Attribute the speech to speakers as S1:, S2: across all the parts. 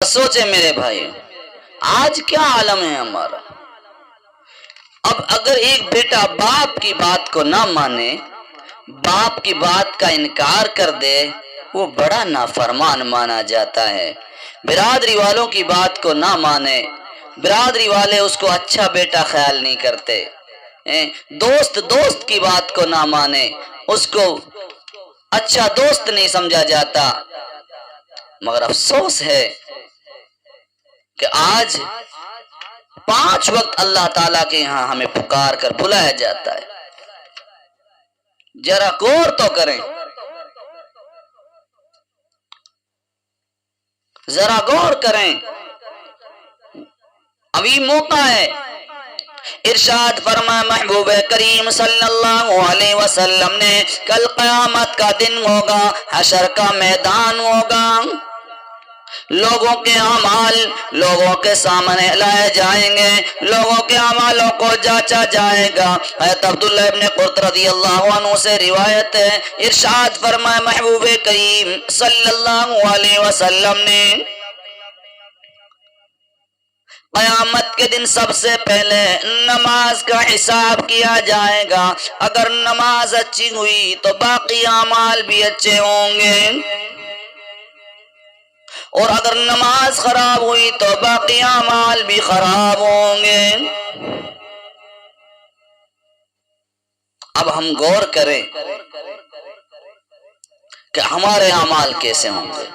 S1: سوچے میرے بھائی آج کیا عالم ہے ہمارا. اب اگر ایک بیٹا باپ کی بات کو نہ مانے، باپ کی بات کا انکار کر دے، وہ بڑا نافرمان مانا جاتا ہے. برادری والوں کی بات کو نہ مانے، برادری والے اس کو اچھا بیٹا خیال نہیں کرتے. دوست کی بات کو نہ مانے، اس کو اچھا دوست نہیں سمجھا جاتا. مگر افسوس ہے کہ آج 5 وقت اللہ تعالیٰ کے یہاں ہمیں پکار کر بلایا جاتا ہے. ذرا غور تو کریں، ذرا غور کریں. ابھی موقع ہے. ارشاد فرما محبوب کریم صلی اللہ علیہ وسلم نے کل قیامت کا دن ہوگا، حشر کا میدان ہوگا، لوگوں کے اعمال لوگوں کے سامنے لائے جائیں گے، لوگوں کے اعمالوں کو جانچا جائے گا. حضرت عبداللہ ابن قرط رضی اللہ عنہ سے روایت ہے، ارشاد فرمائے محبوب کریم صلی اللہ علیہ وسلم نے قیامت کے دن سب سے پہلے نماز کا حساب کیا جائے گا. اگر نماز اچھی ہوئی تو باقی اعمال بھی اچھے ہوں گے، اور اگر نماز خراب ہوئی تو باقی اعمال بھی خراب ہوں گے. اب ہم غور کریں کہ ہمارے اعمال کیسے ہوں گے.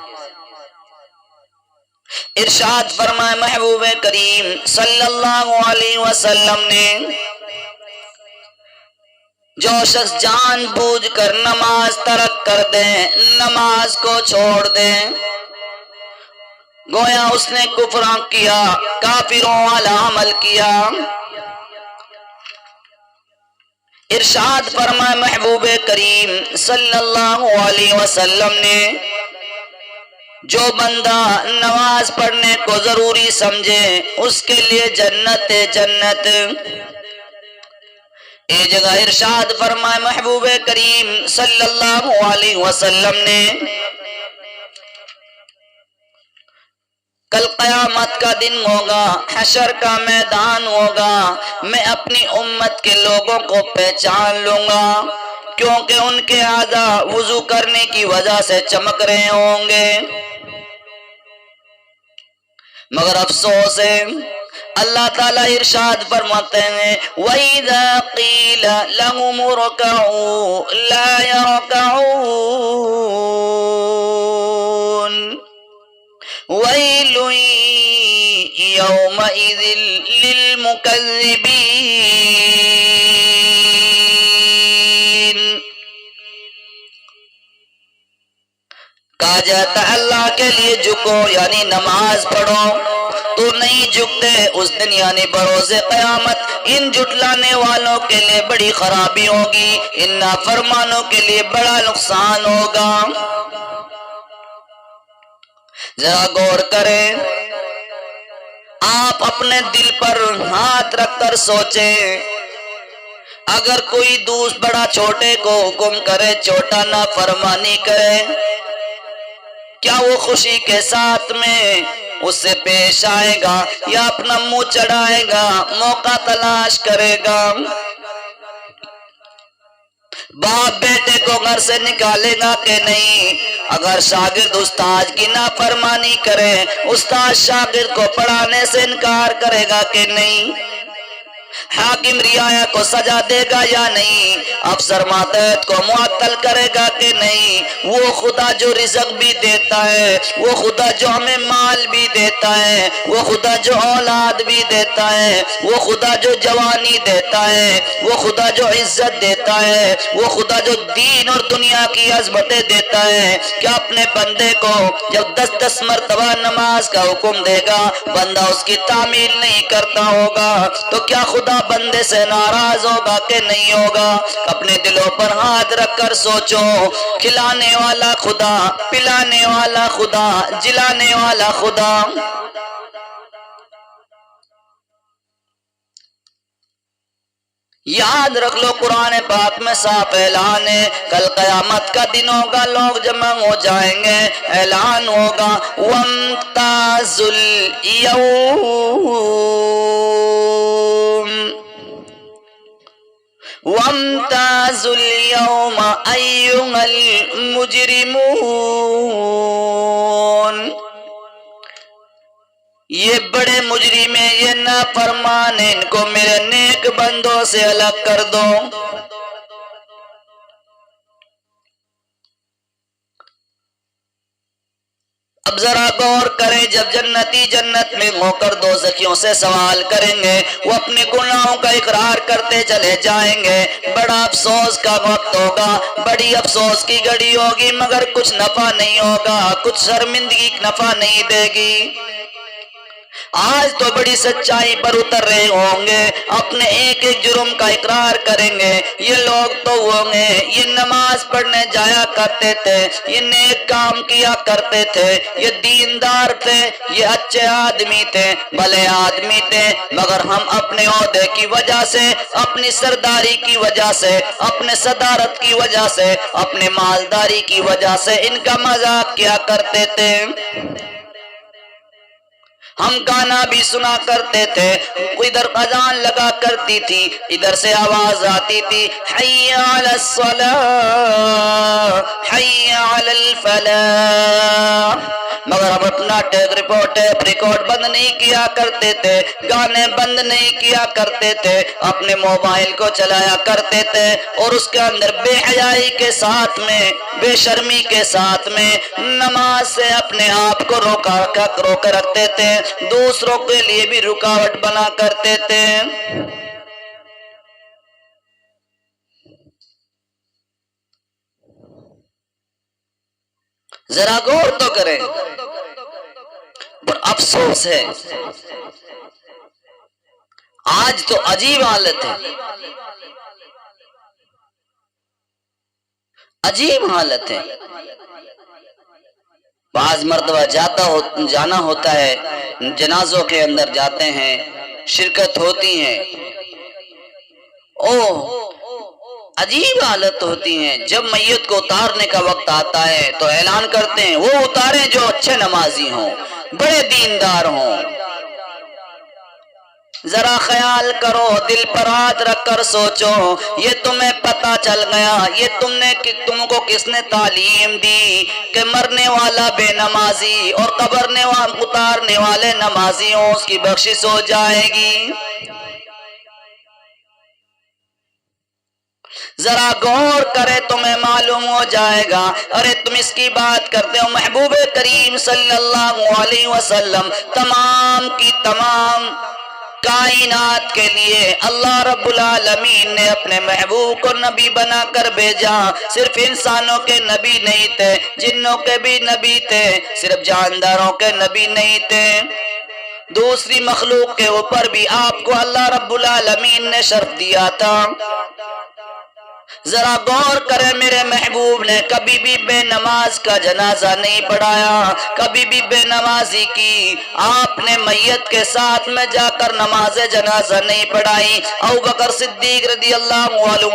S1: ارشاد فرمائے محبوب کریم صلی اللہ علیہ وسلم نے جو شخص جان بوجھ کر نماز ترک کر دے، نماز کو چھوڑ دے، گویا اس نے کفر کیا، کافروں والا عمل کیا. ارشاد فرمائے محبوب کریم صلی اللہ علیہ وسلم نے جو بندہ نماز پڑھنے کو ضروری سمجھے اس کے لیے جنت ہے، جنت. ایک جگہ ارشاد فرمائے محبوب کریم صلی اللہ علیہ وسلم نے کل قیامت کا دن ہوگا، حشر کا میدان ہوگا، میں اپنی امت کے لوگوں کو پہچان لوں گا کیونکہ ان کے اعضاء وضو کرنے کی وجہ سے چمک رہے ہوں گے. مگر افسوس ہے اللہ تعالیٰ ارشاد فرماتے ہیں وَإِذَا قِيلَ لَهُمُ ارْكَعُوا لَا يَرْكَعُونَ وَيْلٌ يَوْمَئِذٍ لِّلْمُكَذِّبِينَ. کہا جاتا ہے اللہ کے لیے جھکو یعنی نماز پڑھو، تو نہیں جھکتے اس دن یعنی بروز قیامت. ان جھٹلانے والوں کے لیے بڑی خرابی ہوگی، ان نافرمانوں کے لیے بڑا نقصان ہوگا. ذرا غور کریں، آپ اپنے دل پر ہاتھ رکھ کر سوچیں، اگر کوئی دوست بڑا چھوٹے کو حکم کرے، چھوٹا نافرمانی کرے، کیا وہ خوشی کے ساتھ میں اس سے پیش آئے گا یا اپنا منہ چڑھائے گا، موقع تلاش کرے گا؟ باپ بیٹے کو گھر سے نکالے گا کہ نہیں؟ اگر شاگرد استاد کی نافرمانی کرے، استاد شاگرد کو پڑھانے سے انکار کرے گا کہ نہیں؟ حاکم رعایا کو سزا دے گا یا نہیں؟ افسر ماتحت کو معطل کرے گا کہ نہیں؟ وہ خدا جو رزق بھی دیتا ہے، وہ خدا جو ہمیں مال بھی دیتا ہے، وہ خدا جو اولاد بھی دیتا ہے، وہ خدا جو جوانی دیتا ہے، وہ خدا جو عزت دیتا ہے، وہ خدا جو دین اور دنیا کی عظمتیں دیتا ہے، کیا اپنے بندے کو جب 10 مرتبہ نماز کا حکم دے گا بندہ اس کی تعمیل نہیں کرتا ہوگا تو کیا خدا بندے سے ناراض ہوگا کہ نہیں ہوگا؟ اپنے دلوں پر ہاتھ رکھ کر سوچو، کھلانے والا خدا، پلانے والا خدا، جلانے والا خدا. یاد رکھ لو قرآن پاک میں صاف اعلان ہے، کل قیامت کا دن ہوگا، لوگ جمع ہو جائیں گے، اعلان ہوگا وَامْتَازُوا الْيَوْمَ وَامْتَازُوا الْيَوْمَ أَيُّهَا الْمُجْرِمُونَ، یہ بڑے مجرم ہیں، یہ نافرمان ہیں، ان کو میرے نیک بندوں سے الگ کر دو۔ اب ذرا غور کریں، جب جنتی جنت میں ہو کر دوزخیوں سے سوال کریں گے، وہ اپنے گناہوں کا اقرار کرتے چلے جائیں گے، بڑا افسوس کا وقت ہوگا، بڑی افسوس کی گھڑی ہوگی، مگر کچھ نفع نہیں ہوگا، کچھ شرمندگی نفع نہیں دے گی۔ آج تو بڑی سچائی پر اتر رہے ہوں گے، اپنے ایک ایک جرم کا اقرار کریں گے، یہ لوگ تو ہوں گے، یہ نماز پڑھنے جایا کرتے تھے، یہ نیک کام کیا کرتے تھے، یہ دیندار تھے، یہ اچھے آدمی تھے، بھلے آدمی تھے، مگر ہم اپنے عہدے کی وجہ سے، اپنی سرداری کی وجہ سے، اپنے صدارت کی وجہ سے، اپنے مالداری کی وجہ سے ان کا مذاق کیا کرتے تھے۔ ہم گانا بھی سنا کرتے تھے، ادھر اذان لگا کرتی تھی، ادھر سے آواز آتی تھی حی علی الصلاۃ حی علی الفلاح، مگر ہم اپنا ٹیپ ریکارڈ بند نہیں کیا کرتے تھے، گانے بند نہیں کیا کرتے تھے، اپنے موبائل کو چلایا کرتے تھے، اور اس کے اندر بے حیائی کے ساتھ میں، بے شرمی کے ساتھ میں نماز سے اپنے آپ کو روکا رکھتے تھے، دوسروں کے لیے بھی رکاوٹ بنا کرتے تھے۔ ذرا غور تو کریں، پر افسوس ہے آج تو عجیب حالت ہے، عجیب حالت ہے۔ بعض مرتبہ جانا ہوتا ہے، جنازوں کے اندر جاتے ہیں، شرکت ہوتی ہیں، عجیب حالت ہوتی ہیں۔ جب میت کو اتارنے کا وقت آتا ہے تو اعلان کرتے ہیں وہ اتاریں جو اچھے نمازی ہوں، بڑے دیندار ہوں۔ ذرا خیال کرو، دل پر ہاتھ رکھ کر سوچو، یہ تمہیں پتہ چل گیا، یہ تم کو کس نے تعلیم دی کہ مرنے والا بے نمازی اور اتارنے والے نمازی ہوں، اس کی بخشش ہو جائے گی۔ ذرا غور کرے تمہیں معلوم ہو جائے گا۔ ارے تم اس کی بات کرتے ہو، محبوب کریم صلی اللہ علیہ وسلم تمام کی تمام کائنات کے لیے اللہ رب العالمین نے اپنے محبوب کو نبی بنا کر بھیجا۔ صرف انسانوں کے نبی نہیں تھے، جنوں کے بھی نبی تھے، صرف جانداروں کے نبی نہیں تھے، دوسری مخلوق کے اوپر بھی آپ کو اللہ رب العالمین نے شرف دیا تھا۔ ذرا غور کرے، میرے محبوب نے کبھی بھی بے نماز کا جنازہ نہیں پڑھایا، کبھی بھی بے نمازی کی آپ نے میت کے ساتھ میں جا کر نماز جنازہ نہیں پڑھائی۔ ابوبکر صدیق رضی اللہ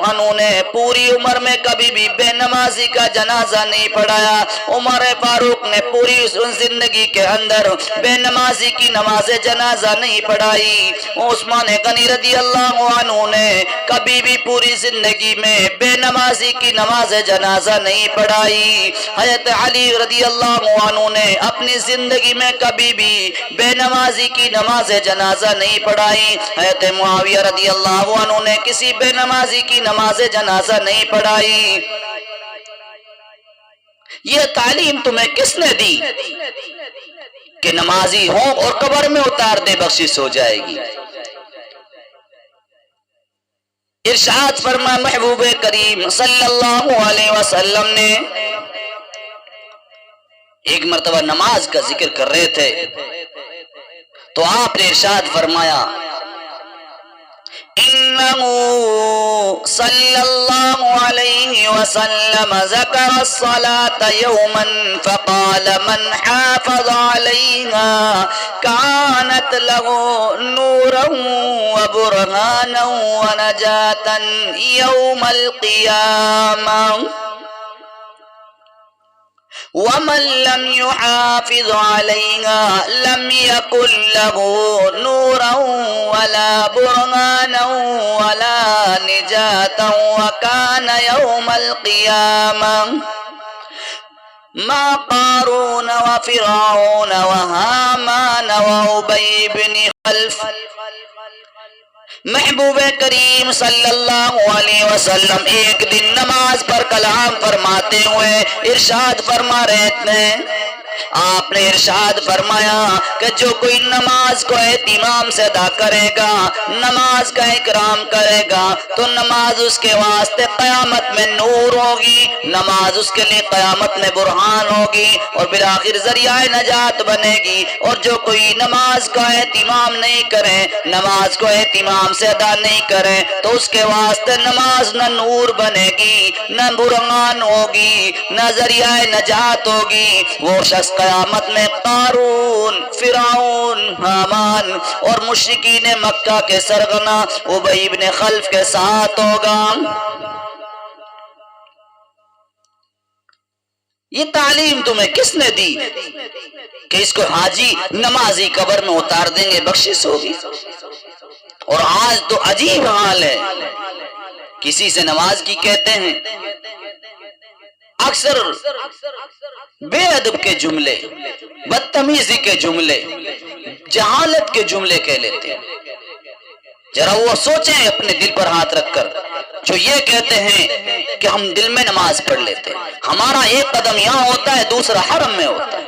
S1: عنہ نے پوری عمر میں کبھی بھی بے نمازی کا جنازہ نہیں پڑھایا۔ عمر فاروق نے پوری زندگی کے اندر بے نمازی کی نماز جنازہ نہیں پڑھائی۔ عثمان غنی رضی اللہ عنہ نے کبھی بھی پوری زندگی میں بے نمازی کی نماز جنازہ نہیں پڑھائی۔ حضرت علی رضی اللہ عنہ نے اپنی زندگی میں کبھی بھی بے نمازی کی نماز جنازہ نہیں پڑھائی۔ حضرت معاویہ رضی اللہ عنہ نے کسی بے نمازی کی نماز جنازہ نہیں پڑھائی۔ یہ تعلیم تمہیں کس نے دی کہ نمازی ہوں اور قبر میں اتار دے بخشش ہو جائے گی؟ ارشاد فرما محبوب کریم صلی اللہ علیہ وسلم نے، ایک مرتبہ نماز کا ذکر کر رہے تھے تو آپ نے ارشاد فرمایا انہو صلی اللہ علیہ وسلم ذکر الصلاة یوما فقال من حافظ علیہا کان جعلت له نورا وبرهانا ونجاة يوم القيامة ومن لم يحافظ عليها لم يكن له نورا ولا برهانا ولا نجاة وكان يوم القيامة ما قارون وفرعون وهامان وأبي بن خلف. محبوب کریم صلی اللہ علیہ وسلم ایک دن نماز پر کلام فرماتے ہوئے ارشاد فرما رہے تھے. آپ نے ارشاد فرمایا کہ جو کوئی نماز کو اہتمام سے ادا کرے گا، نماز کا اکرام کرے گا، تو نماز اس کے واسطے قیامت میں نور ہوگی، نماز اس کے لیے قیامت میں برہان ہوگی اور بالآخر ذریعہ نجات بنے گی. اور جو کوئی نماز کا اہتمام نہیں کرے، نماز کو اہتمام سے ادا نہیں کرے، تو اس کے واسطے نماز نہ نور بنے گی، نہ برہان ہوگی، نہ ذریعہ نجات ہوگی. وہ شخص قیامت میں قارون، فرعون، حامان اور مشرکین مکہ کے سرغنہ ابی بن خلف کے ساتھ ہوگا. یہ تعلیم تمہیں کس نے دی کہ اس کو حاجی نمازی قبر میں اتار دیں گے بخشش ہوگی؟ اور آج تو عجیب حال ہے، کسی سے نماز کی کہتے ہیں، اکثر بے ادب کے جملے، بدتمیزی کے جملے، جہالت کے جملے کہہ لیتے ہیں. ذرا وہ سوچیں اپنے دل پر ہاتھ رکھ کر، جو یہ کہتے ہیں کہ ہم دل میں نماز پڑھ لیتے ہیں، ہمارا ایک قدم یہاں ہوتا ہے دوسرا حرم میں ہوتا ہے.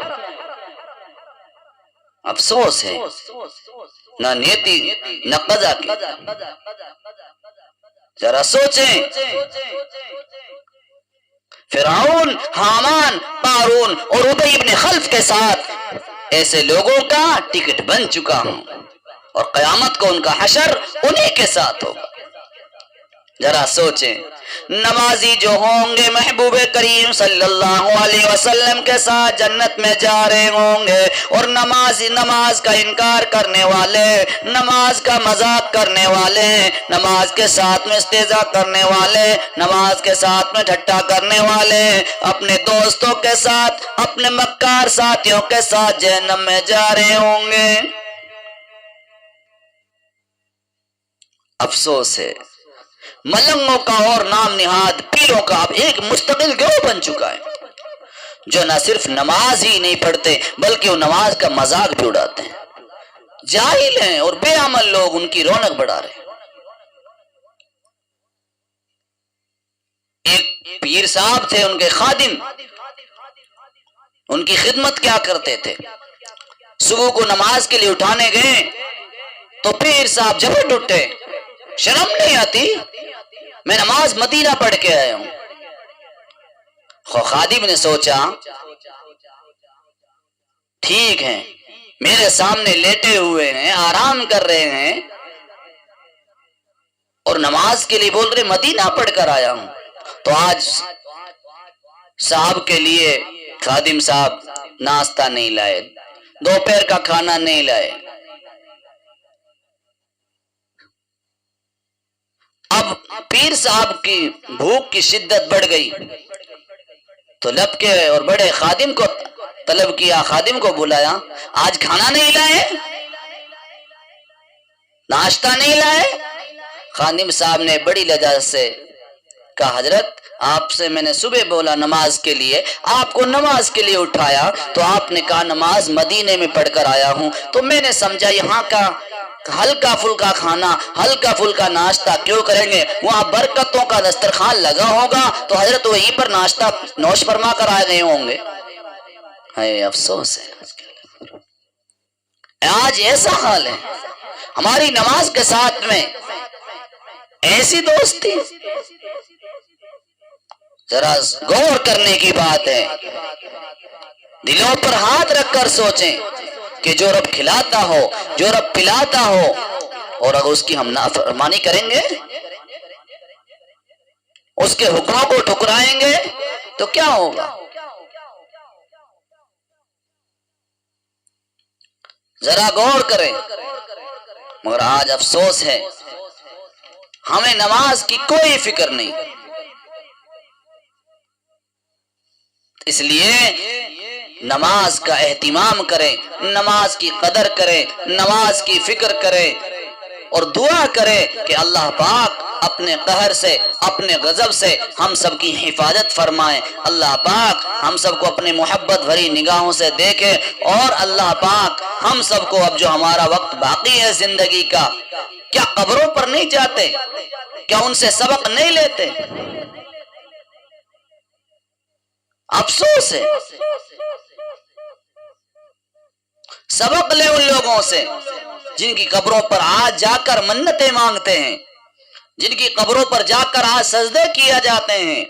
S1: افسوس ہے، نہ نیتی نہ قضا کی. ذرا سوچیں، فرعون، حامان، قارون اور ابی بن خلف کے ساتھ ایسے لوگوں کا ٹکٹ بن چکا ہوں اور قیامت کو ان کا حشر انہی کے ساتھ ہوگا. ذرا سوچیں، نمازی جو ہوں گے محبوب کریم صلی اللہ علیہ وسلم کے ساتھ جنت میں جا رہے ہوں گے، اور نماز کا انکار کرنے والے، نماز کا مذاق کرنے والے، نماز کے ساتھ میں استہزاء کرنے والے، نماز کے ساتھ میں ٹھٹا کرنے والے اپنے دوستوں کے ساتھ، اپنے مکار ساتھیوں کے ساتھ جہنم میں جا رہے ہوں گے. افسوس ہے، ملنگوں کا اور نام نہاد پیروں کا اب ایک مستقل گروہ بن چکا ہے، جو نہ صرف نماز ہی نہیں پڑھتے بلکہ وہ نماز کا مذاق بھی اڑاتے ہیں. جاہل ہیں اور بے عمل لوگ ان کی رونق بڑھا رہے ہیں. ایک پیر صاحب تھے، ان کے خادم ان کی خدمت کیا کرتے تھے. صبح کو نماز کے لیے اٹھانے گئے تو پیر صاحب جھپٹ اٹھے، شرم نہیں آتی، میں نماز مدینہ پڑھ کے آیا ہوں. خادم نے سوچا ٹھیک ہے، میرے سامنے لیٹے ہوئے ہیں، آرام کر رہے ہیں اور نماز کے لیے بول رہے مدینہ پڑھ کر آیا ہوں. تو آج صاحب کے لیے خادم صاحب ناشتہ نہیں لائے، دوپہر کا کھانا نہیں لائے. اب پیر صاحب کی بھوک کی شدت بڑھ گئی تو لب کے اور بڑے خادم کو طلب کیا، خادم کو بلایا، آج کھانا نہیں لائے، ناشتہ نہیں لائے. خادم صاحب نے بڑی لجاجت سے کہا حضرت آپ سے میں نے صبح بولا نماز کے لیے، آپ کو نماز کے لیے اٹھایا تو آپ نے کہا نماز مدینے میں پڑھ کر آیا ہوں، تو میں نے سمجھا یہاں کا ہلکا پھلکا کھانا، ہلکا پھلکا ناشتہ کیوں کریں گے، وہاں برکتوں کا دسترخوان لگا ہوگا تو حضرت وہیں پر ناشتہ نوش فرما کر آئے گئے ہوں گے. افسوس ہے آج ایسا حال ہے، ہماری نماز کے ساتھ میں ایسی دوستی. ذرا غور کرنے کی بات ہے، دلوں پر ہاتھ رکھ کر سوچیں کہ جو رب کھلاتا ہو، جو رب پلاتا ہو، اور اگر اس کی ہم نافرمانی کریں گے، اس کے حکموں کو ٹھکرائیں گے تو کیا ہوگا. ذرا غور کریں. مگر آج افسوس ہے ہمیں نماز کی کوئی فکر نہیں. اس لیے نماز کا اہتمام کریں، نماز کی قدر کریں، نماز کی فکر کریں اور دعا کریں کہ اللہ پاک اپنے قہر سے، اپنے غضب سے ہم سب کی حفاظت فرمائے. اللہ پاک ہم سب کو اپنے محبت بھری نگاہوں سے دیکھے، اور اللہ پاک ہم سب کو اب جو ہمارا وقت باقی ہے زندگی کا، کیا قبروں پر نہیں جاتے؟ کیا ان سے سبق نہیں لیتے؟ افسوس ہے. سبق لے ان لوگوں سے جن کی قبروں پر آج جا کر منتیں مانگتے ہیں، جن کی قبروں پر جا کر آج سجدے کیا جاتے ہیں.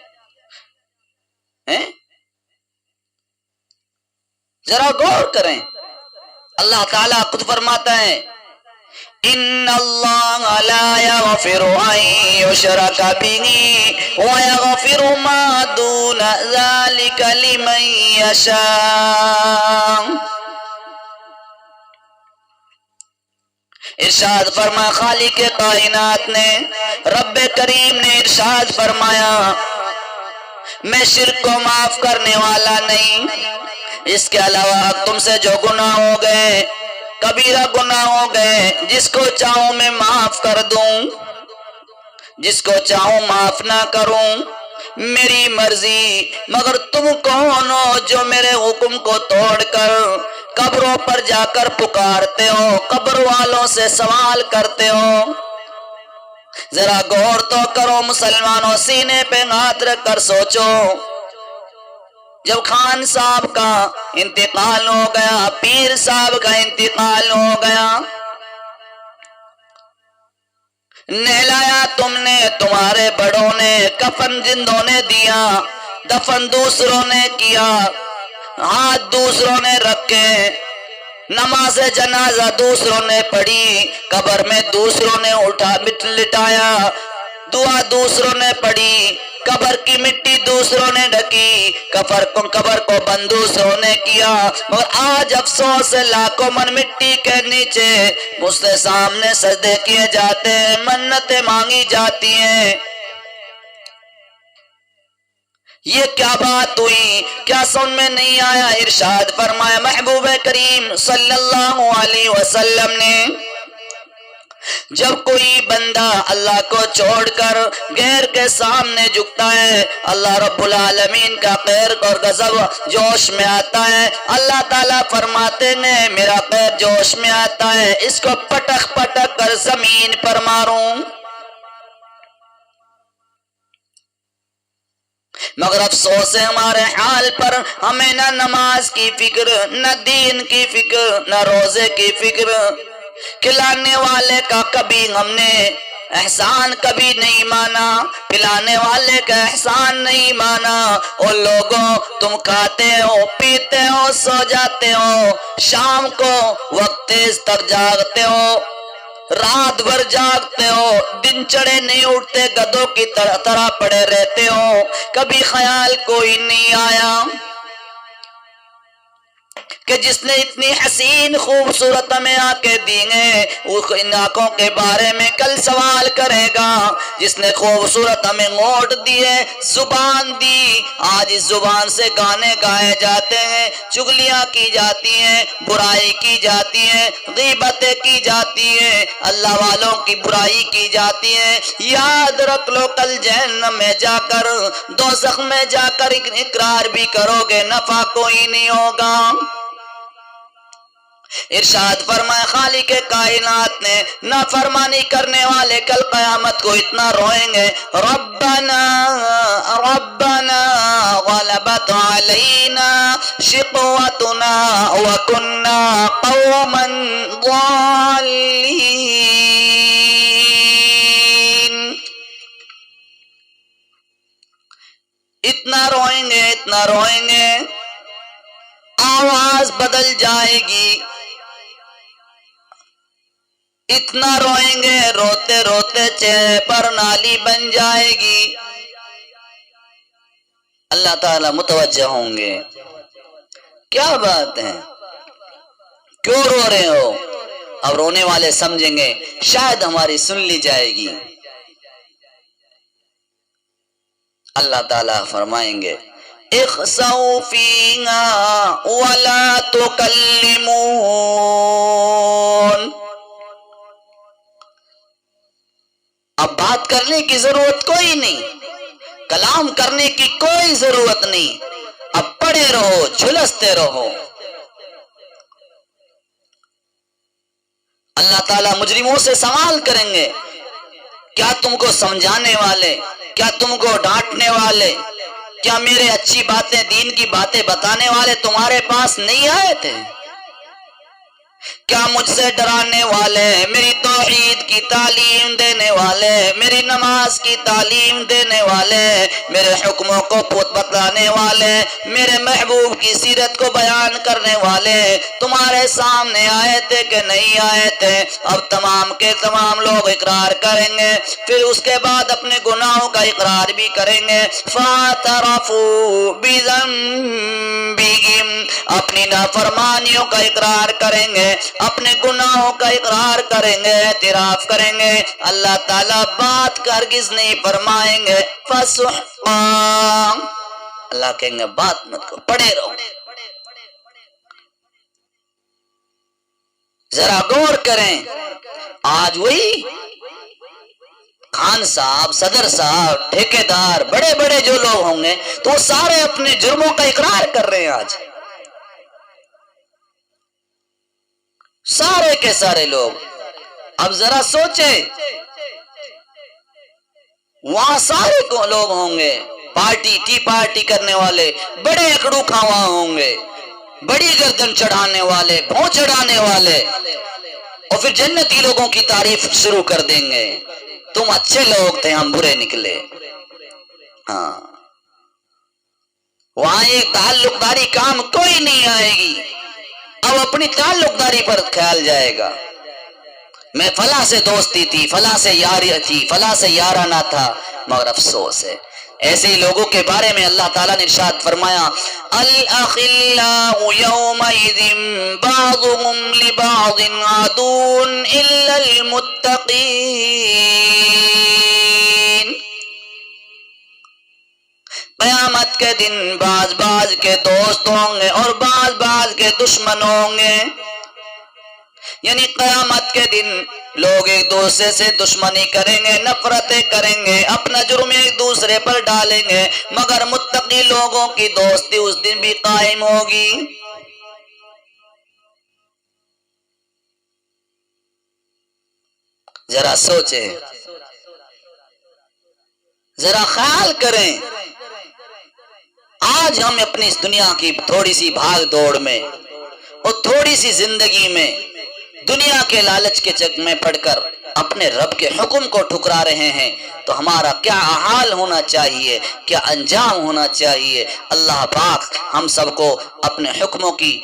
S1: ذرا غور کریں. اللہ تعالیٰ خود فرماتا ہے ان اللہ لا یغفر ان یشرک بہ ویغفر ما دون ذلک لمن یشاء. ارشاد فرمایا خالق کائنات نے، رب کریم نے ارشاد فرمایا میں شرک کو معاف کرنے والا نہیں. اس کے علاوہ تم سے جو گناہ ہو گئے، کبیرہ گناہ ہو گئے، جس کو چاہوں میں معاف کر دوں، جس کو چاہوں معاف نہ کروں، میری مرضی. مگر تم کون ہو جو میرے حکم کو توڑ کر قبروں پر جا کر پکارتے ہو، قبر والوں سے سوال کرتے ہو؟ ذرا غور تو کرو مسلمانوں، سینے پہ ہاتھ رکھ کر سوچو. جب خان صاحب کا انتقال ہو گیا، پیر صاحب کا انتقال ہو گیا، نہلایا تم نے، تمہارے بڑوں نے، کفن جندوں نے دیا، دفن دوسروں نے کیا، ہاتھ دوسروں نے رکھے، نماز جنازہ دوسروں نے پڑھی، قبر میں دوسروں نے اٹھا لٹایا، دعا دوسروں نے پڑھی، قبر کی مٹی دوسروں نے ڈھکی، قبر کو بند دوسروں نے کیا. مگر آج افسوس ہے لاکھوں من مٹی کے نیچے اس کے سامنے سجدے کیے جاتے ہیں، منتیں مانگی جاتی ہیں. یہ کیا بات ہوئی؟ کیا سن میں نہیں آیا؟ ارشاد فرمایا محبوب کریم صلی اللہ علیہ وسلم نے، جب کوئی بندہ اللہ کو چھوڑ کر غیر کے سامنے جھکتا ہے، اللہ رب العالمین کا قہر اور غضب جوش میں آتا ہے. اللہ تعالیٰ فرماتے ہیں میرا قہر جوش میں آتا ہے، اس کو پٹک پٹک کر زمین پر ماروں. مگر افسوس ہے ہمارے حال پر، ہمیں نہ نماز کی فکر، نہ دین کی فکر، نہ روزے کی فکر. کھلانے والے کا کبھی ہم نے احسان کبھی نہیں مانا، پلانے والے کا احسان نہیں مانا. اور لوگوں تم کھاتے ہو، پیتے ہو، سو جاتے ہو، شام کو وقت تیز تک جاگتے ہو، رات بھر جاگتے ہو، دن چڑھے نہیں اٹھتے، گدھوں کی طرح پڑے رہتے ہو. کبھی خیال کوئی نہیں آیا کہ جس نے اتنی حسین خوبصورت ہمیں آنکھیں دی ہیں، ان آنکھوں کے بارے میں کل سوال کرے گا. جس نے خوبصورت ہمیں ہونٹ دیے، زبان دی، آج اس زبان سے گانے گائے جاتے ہیں، چغلیاں کی جاتی ہیں، برائی کی جاتی ہیں، غیبتیں کی جاتی ہیں، اللہ والوں کی برائی کی جاتی ہیں. یاد رکھ لو کل جہنم میں جا کر، دوزخ میں جا کر اقرار بھی کرو گے، نفع کوئی نہیں ہوگا. ارشاد فرمائے خالق کائنات نے، نافرمانی کرنے والے کل قیامت کو اتنا روئیں گے، ربنا ربنا غلبت علینا شقوتنا وکنا قوما ضالین. اتنا روئیں گے، اتنا روئیں گے، آواز بدل جائے گی. اتنا روئیں گے، روتے روتے چہرے پر نالی بن جائے گی. اللہ تعالیٰ متوجہ ہوں گے. کیا بات ہے، کیوں رو رہے ہو؟ اب رونے والے سمجھیں گے شاید ہماری سن لی جائے گی۔ اللہ تعالیٰ فرمائیں گے اخسؤوا فیہا ولا تکلمون، اب بات کرنے کی ضرورت کوئی نہیں، کلام کرنے کی کوئی ضرورت نہیں، اب پڑے رہو، جھلستے رہو۔ اللہ تعالیٰ مجرموں سے سوال کریں گے کیا تم کو سمجھانے والے، کیا تم کو ڈانٹنے والے، کیا میرے اچھی باتیں، دین کی باتیں بتانے والے تمہارے پاس نہیں آئے تھے؟ کیا مجھ سے ڈرانے والے، میری توحید کی تعلیم دینے والے، میری نماز کی تعلیم دینے والے، میرے حکموں کو بتلانے والے، میرے محبوب کی سیرت کو بیان کرنے والے تمہارے سامنے آئے تھے کہ نہیں آئے تھے؟ اب تمام کے تمام لوگ اقرار کریں گے، پھر اس کے بعد اپنے گناہوں کا اقرار بھی کریں گے۔ فَاعْتَرَفُوا بِذَنبِهِمْ، اپنی نافرمانیوں کا اقرار کریں گے، اپنے گناہوں کا اقرار کریں گے، اعتراف کریں گے۔ اللہ تعالیٰ بات ہرگز نہیں فرمائیں گے فَسُحْقًا، اللہ کہیں گے بات مت کو، پڑے رہو۔ ذرا غور کریں، آج وہی خان صاحب، صدر صاحب، ٹھیکیدار، بڑے بڑے جو لوگ ہوں گے تو وہ سارے اپنے جرموں کا اقرار کر رہے ہیں آج، سارے کے سارے لوگ۔ اب ذرا سوچیں، وہاں سارے لوگ ہوں گے پارٹی ٹی پارٹی کرنے والے، بڑے اکڑو کھاوا ہوں گے، بڑی گردن چڑھانے والے، بھون چڑھانے والے، اور پھر جنتی لوگوں کی تعریف شروع کر دیں گے، تم اچھے لوگ تھے، ہم برے نکلے۔ ہاں، وہاں ایک تعلق داری کام کوئی نہیں آئے گی، اب اپنی تعلق داری پر خیال جائے گا، میں فلاں سے دوستی تھی، فلاں سے یاری تھی، فلاں سے یارانہ تھا، مگر افسوس ہے ایسے ہی لوگوں کے بارے میں اللہ تعالیٰ نے ارشاد فرمایا الْأَخِلَّاءُ يَوْمَئِذٍ بَعْضُهُمْ لِبَعْضٍ عَدُوٌّ إِلَّا الْمُتَّقِينَ، قیامت کے دن بعض بعض کے دوست ہوں گے اور بعض بعض کے دشمن ہوں گے، یعنی قیامت کے دن لوگ ایک دوسرے سے دشمنی کریں گے، نفرتیں کریں گے، اپنا جرم ایک دوسرے پر ڈالیں گے، مگر متقی لوگوں کی دوستی اس دن بھی قائم ہوگی۔ ذرا سوچیں، ذرا خیال کریں، آج ہم اپنی اس دنیا کی تھوڑی سی بھاگ دوڑ میں اور تھوڑی سی زندگی میں دنیا کے لالچ کے چک میں پڑ کر اپنے رب کے حکم کو ٹھکرا رہے ہیں، تو ہمارا کیا حال ہونا چاہیے، کیا انجام ہونا چاہیے۔ اللہ پاک ہم سب کو اپنے حکموں کی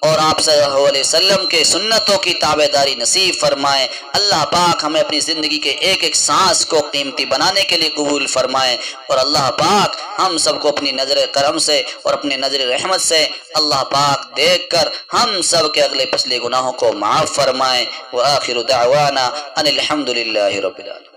S1: اور آپ صلی اللہ علیہ وسلم کے سنتوں کی تابعداری نصیب فرمائیں۔ اللہ پاک ہمیں اپنی زندگی کے ایک ایک سانس کو قیمتی بنانے کے لیے قبول فرمائیں، اور اللہ پاک ہم سب کو اپنی نظر کرم سے اور اپنی نظر رحمت سے اللہ پاک دیکھ کر ہم سب کے اگلے پچھلے گناہوں کو معاف فرمائیں۔ وآخر دعوانا ان الحمد للہ رب العالمین۔